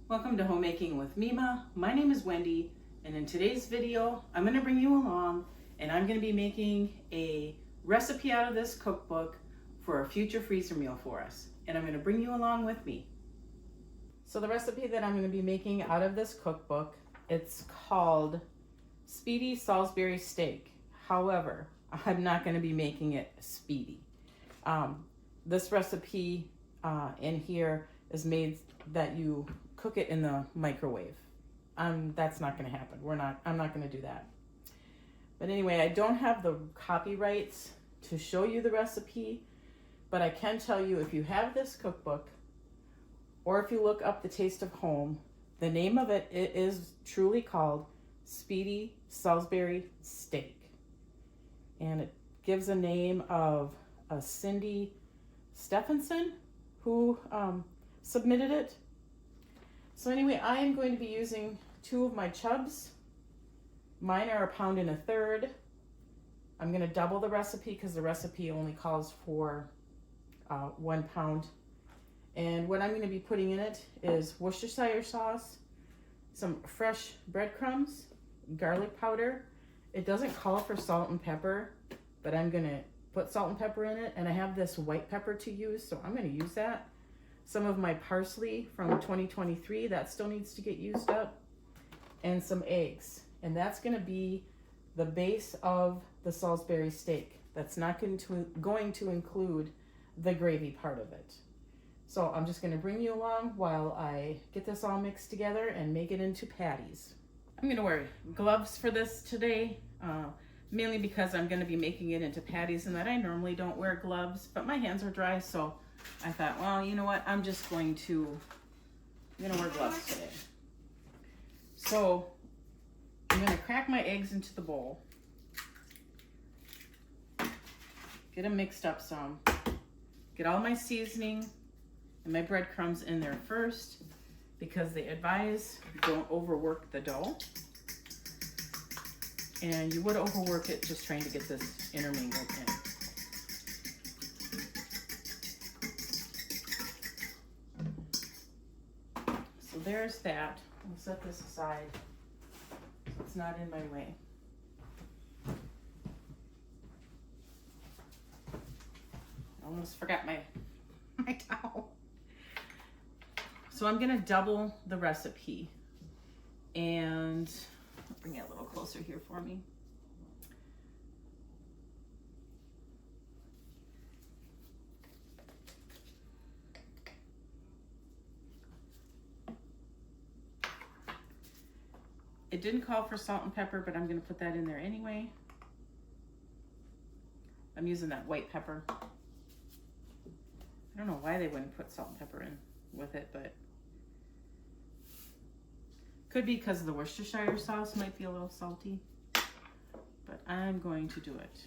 Welcome to Homemaking with Mima. My name is Wendy, and in today's video, I'm going to bring you along and I'm going to be making a recipe out of this cookbook for a future freezer meal for us. And I'm going to bring you along with me. So the recipe that I'm going to be making out of this cookbook, it's called Speedy Salisbury Steak. However, I'm not going to be making it speedy. This recipe in here is made that you cook it in the microwave. That's not going to happen. I'm not going to do that. But anyway, I don't have the copyrights to show you the recipe, but I can tell you if you have this cookbook or if you look up The Taste of Home, the name of it is truly called Speedy Salisbury Steak. And it gives a name of a Cindy Stephenson who submitted it. So anyway, I am going to be using 2 of my chubs. Mine are 1 1/3 pounds. I'm going to double the recipe because the recipe only calls for 1 pound. And what I'm going to be putting in it is Worcestershire sauce, some fresh breadcrumbs, garlic powder. It doesn't call for salt and pepper, but I'm going to put salt and pepper in it. And I have this white pepper to use, so I'm going to use that. Some of my parsley from 2023, that still needs to get used up. And some eggs. And that's going to be the base of the Salisbury steak. That's not going to include the gravy part of it. So I'm just going to bring you along while I get this all mixed together and make it into patties. I'm going to wear gloves for this today, mainly because I'm going to be making it into patties and that I normally don't wear gloves, but my hands are dry, so I thought, well, you know what, I'm going to wear gloves today. So I'm going to crack my eggs into the bowl, get them mixed up some, get all my seasoning and my breadcrumbs in there first because they advise don't overwork the dough. And you would overwork it just trying to get this intermingled in. So there's that. I'll set this aside so it's not in my way. I almost forgot my towel. So I'm going to double the recipe, and I'll bring it a little closer here for me. It didn't call for salt and pepper, but I'm going to put that in there anyway. I'm using that white pepper. I don't know why they wouldn't put salt and pepper in with it, but could be because the Worcestershire sauce might be a little salty, but I'm going to do it.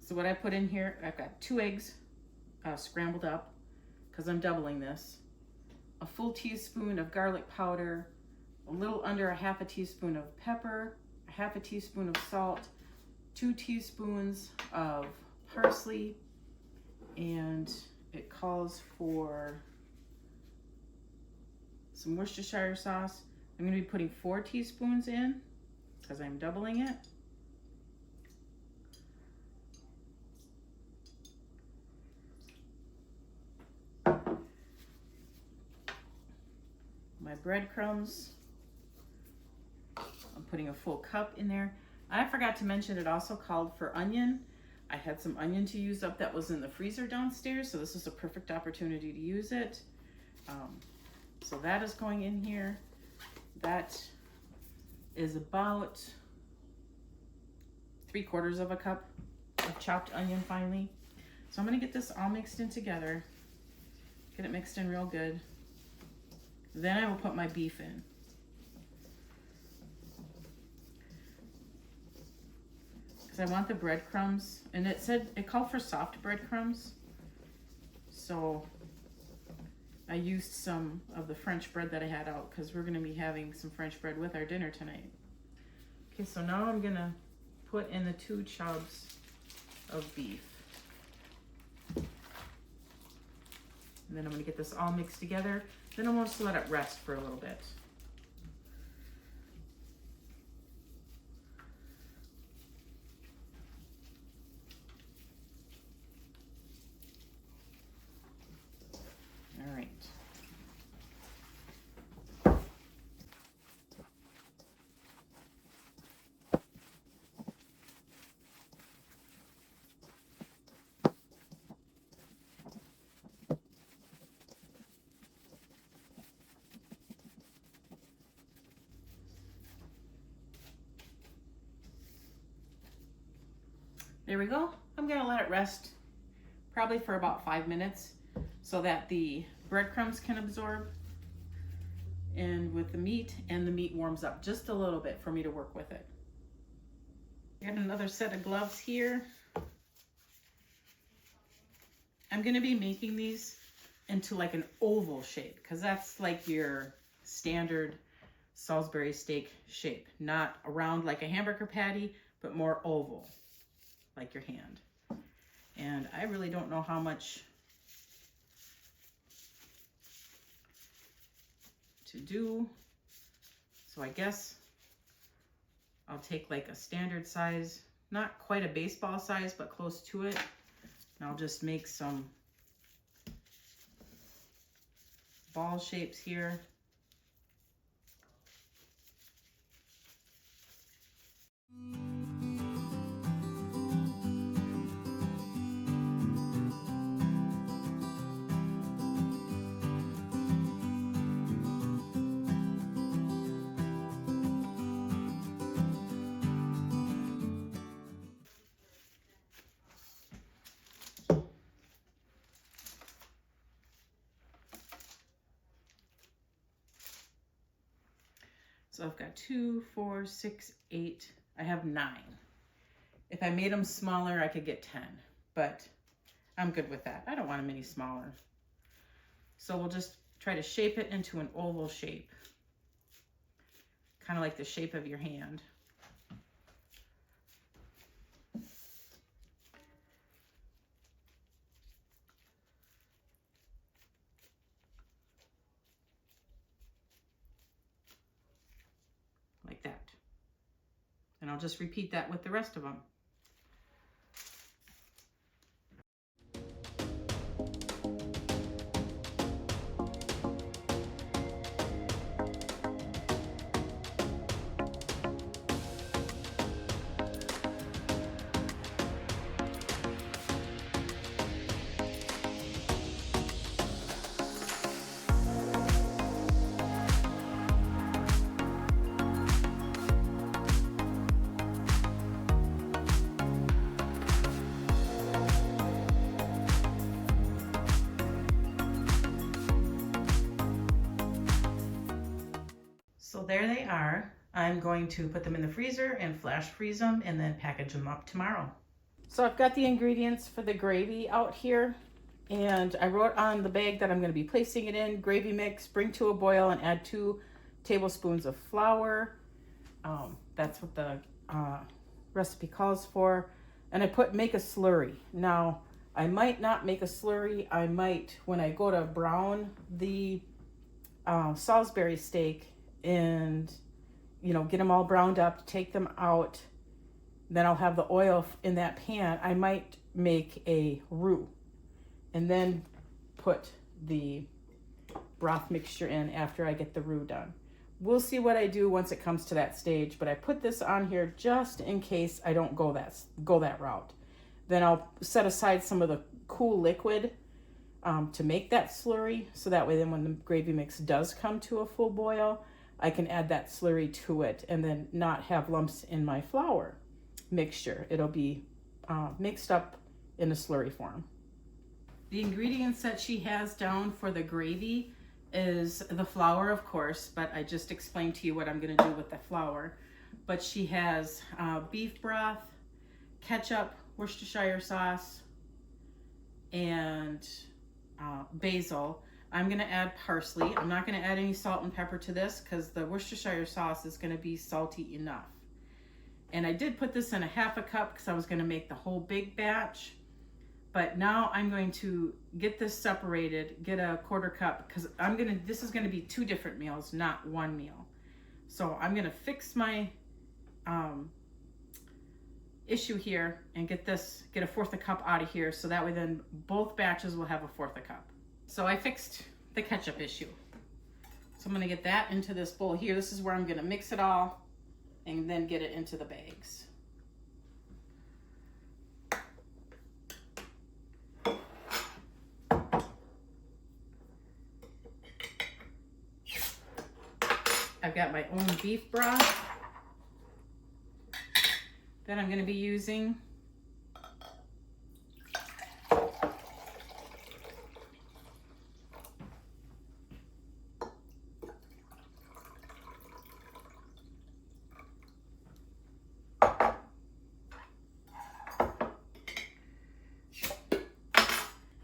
So what I put in here, I've got 2 eggs scrambled up because I'm doubling this, a full teaspoon of garlic powder, a little under 1/2 teaspoon of pepper, 1/2 teaspoon of salt, 2 teaspoons of parsley, and it calls for some Worcestershire sauce. I'm going to be putting 4 teaspoons in because I'm doubling it. My breadcrumbs, I'm putting a full cup in there. I forgot to mention it also called for onion. I had some onion to use up that was in the freezer downstairs, so this is a perfect opportunity to use it. So that is going in here. That is about 3/4 cup of chopped onion finely. So I'm going to get this all mixed in together, get it mixed in real good. Then I will put my beef in. Because I want the breadcrumbs, and it called for soft breadcrumbs. So I used some of the French bread that I had out because we're going to be having some French bread with our dinner tonight. Okay, so now I'm going to put in the 2 chubs of beef. And then I'm gonna get this all mixed together. Then I'm going to let it rest for a little bit. All right. There we go. I'm gonna let it rest probably for about 5 minutes so that the breadcrumbs can absorb and with the meat, and the meat warms up just a little bit for me to work with it. Got another set of gloves here. I'm gonna be making these into like an oval shape because that's like your standard Salisbury steak shape, not around like a hamburger patty, but more oval, like your hand. And I really don't know how much to do, so I guess I'll take like a standard size, not quite a baseball size, but close to it, and I'll just make some ball shapes here. So I've got 2, 4, 6, 8, I have 9. If I made them smaller, I could get 10, but I'm good with that. I don't want them any smaller. So we'll just try to shape it into an oval shape, kind of like the shape of your hand. Like that. And I'll just repeat that with the rest of them. So there they are. I'm going to put them in the freezer and flash freeze them and then package them up tomorrow. So I've got the ingredients for the gravy out here, and I wrote on the bag that I'm going to be placing it in. Gravy mix, bring to a boil and add 2 tablespoons of flour. That's what the recipe calls for. And I put make a slurry. Now, I might not make a slurry. I might, when I go to brown the Salisbury steak, and get them all browned up, take them out, then I'll have the oil in that pan. I might make a roux and then put the broth mixture in after I get the roux done. We'll see what I do once it comes to that stage, but I put this on here just in case I don't go that route. Then I'll set aside some of the cool liquid to make that slurry, so that way then when the gravy mix does come to a full boil, I can add that slurry to it and then not have lumps in my flour mixture. It'll be mixed up in a slurry form. The ingredients that she has down for the gravy is the flour, of course, but I just explained to you what I'm going to do with the flour. But she has beef broth, ketchup, Worcestershire sauce, and basil. I'm going to add parsley. I'm not going to add any salt and pepper to this because the Worcestershire sauce is going to be salty enough. And I did put this in a 1/2 cup because I was going to make the whole big batch, But now I'm going to get this separated, get a 1/4 cup, because this is gonna be 2 different meals, not 1 meal. So I'm gonna fix my issue here and get a 1/4 cup out of here, so that way then both batches will have a 1/4 cup. So I fixed the ketchup issue. So I'm gonna get that into this bowl here. This is where I'm gonna mix it all and then get it into the bags. I've got my own beef broth that I'm going to be using.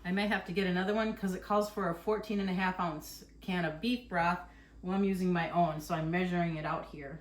I may have to get another one because it calls for a 14.5 ounce can of beef broth. Well, I'm using my own, so I'm measuring it out here.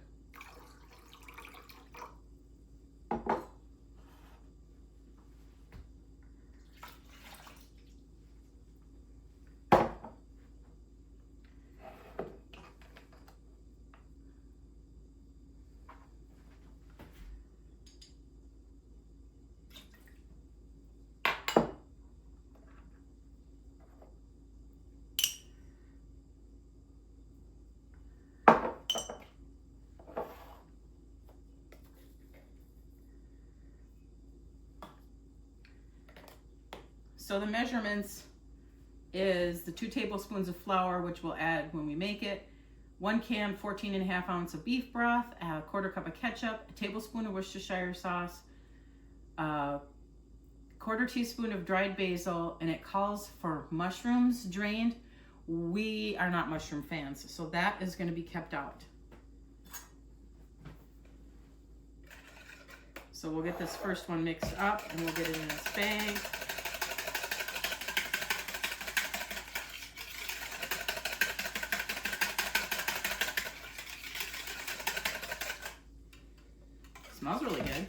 So the measurements is the 2 tablespoons of flour, which we'll add when we make it, 1 can 14.5 ounce of beef broth, a 1/4 cup of ketchup, a tablespoon of Worcestershire sauce, a 1/4 teaspoon of dried basil, and it calls for mushrooms drained. We are not mushroom fans, so that is going to be kept out. So we'll get this first one mixed up and we'll get it in this bag. Smells really good.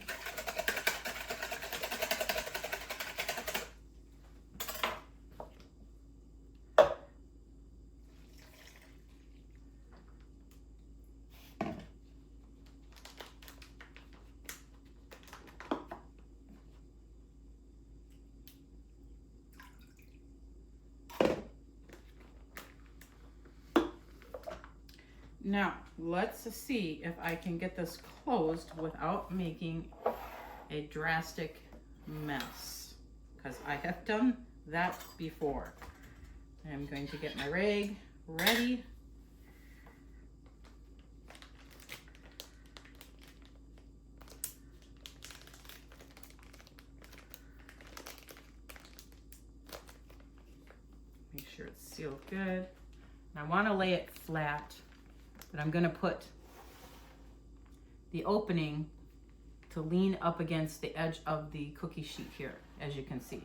Now, let's see if I can get this closed without making a drastic mess, because I have done that before. I'm going to get my rag ready. Make sure it's sealed good. And I want to lay it flat. But I'm going to put the opening to lean up against the edge of the cookie sheet here, as you can see.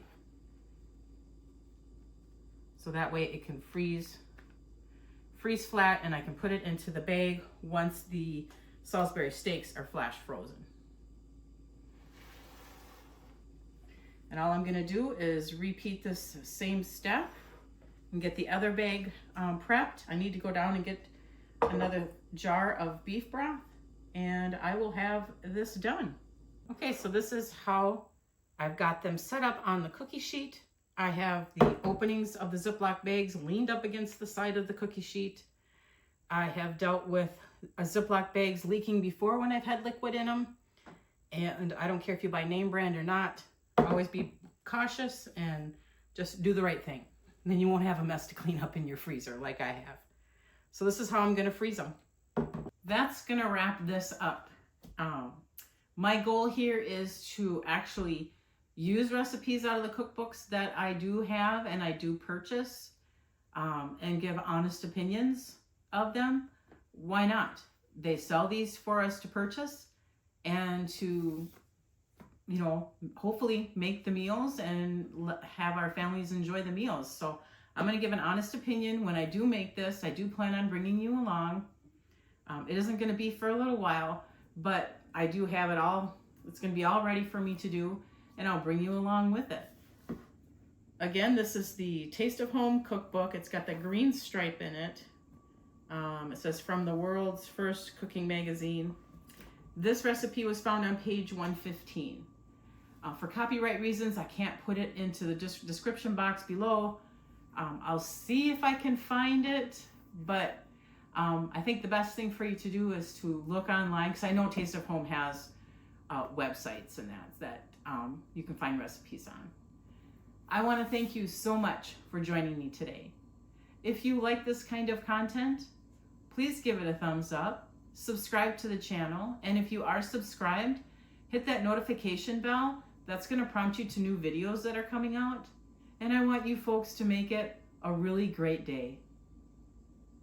So that way it can freeze flat, and I can put it into the bag once the Salisbury steaks are flash frozen. And all I'm going to do is repeat this same step and get the other bag prepped. I need to go down and get another jar of beef broth, and I will have this done. Okay, so this is how I've got them set up on the cookie sheet. I have the openings of the Ziploc bags leaned up against the side of the cookie sheet. I have dealt with Ziploc bags leaking before when I've had liquid in them, and I don't care if you buy name brand or not, always be cautious and just do the right thing. And then you won't have a mess to clean up in your freezer like I have. So this is how I'm going to freeze them. That's going to wrap this up. My goal here is to actually use recipes out of the cookbooks that I do have and I do purchase, and give honest opinions of them. Why not? They sell these for us to purchase and to, you know, hopefully make the meals and have our families enjoy the meals. So I'm going to give an honest opinion. When I do make this, I do plan on bringing you along. It isn't going to be for a little while, but I do have it all. It's going to be all ready for me to do, and I'll bring you along with it. Again, this is the Taste of Home cookbook. It's got the green stripe in it. It says from the world's first cooking magazine. This recipe was found on page 115. For copyright reasons, I can't put it into the description box below. I'll see if I can find it, but I think the best thing for you to do is to look online, because I know Taste of Home has websites and that you can find recipes on. I want to thank you so much for joining me today. If you like this kind of content, please give it a thumbs up, subscribe to the channel, and if you are subscribed, hit that notification bell. That's going to prompt you to new videos that are coming out. And I want you folks to make it a really great day.